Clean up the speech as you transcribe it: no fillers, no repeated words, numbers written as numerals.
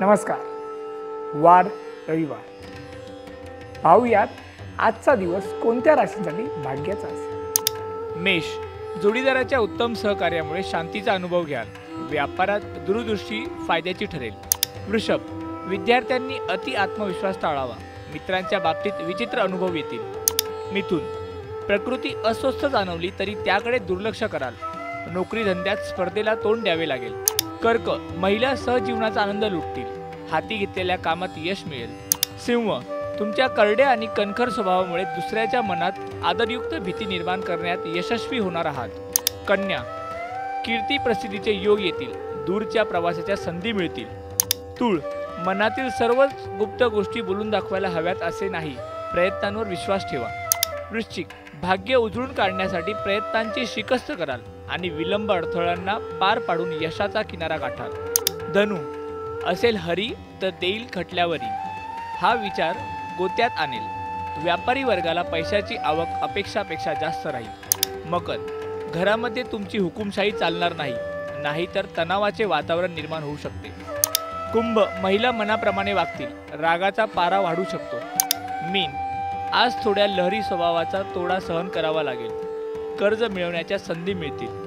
नमस्कार। वार रविवार पाहूयात आजचा दिवस कोणत्या राशींसाठी भाग्याचा असेल। मेष, जोडीदाराच्या उत्तम सहकार्यामुळे शांतीचा अनुभव घ्याल। व्यापारात दूरदृष्टी फायद्याची ठरेल। वृषभ, विद्यार्थ्यांनी अति आत्मविश्वास टाळावा। मित्रांच्या बाबतीत विचित्र अनुभव येतील। मिथुन, प्रकृती अस्वस्थ जाणवली तरी त्याकडे दुर्लक्ष कराल। नोकरी धंद्यात स्पर्धेला तोंड द्यावे लागेल। कर्क, महिला सहजीवनाचा आनंद लुटतील। हाती घेतलेल्या कामात यश मिळेल। सिंह, तुमच्या करड्या आणि कणखर स्वभावामुळे दुसऱ्याच्या मनात आदरयुक्त भीती निर्माण करण्यात यशस्वी होणार आहात। कन्या, कीर्ती प्रसिद्धीचे योग येतील। दूरच्या प्रवासाच्या संधी मिळतील। तूळ, मनातील सर्वच गुप्त गोष्टी बोलून दाखवायला हव्यात असे नाही, प्रयत्नांवर विश्वास ठेवा। वृश्चिक, भाग्य उजळून काढण्यासाठी प्रयत्नांची शिकस्त कराल आणि विलंब अडथळ्यांना पार पाडून यशाचा किनारा गाठाल। धनु, असेल हरी तर देईल खटल्यावरी, हा विचार गोत्यात आणेल। व्यापारी वर्गाला पैशाची आवक अपेक्षापेक्षा जास्त राहील। मकर, घरामध्ये तुमची हुकुमशाही चालणार नाही तर तणावाचे वातावरण निर्माण होऊ शकते। कुंभ, महिला मनाप्रमाणे वागतील। रागाचा पारा वाढू शकतो। मीन, आज थोड्या लहरी स्वभावाचा तोडा सहन करावा लागेल। कर्ज मिळवण्याच्या संधी मिळतील।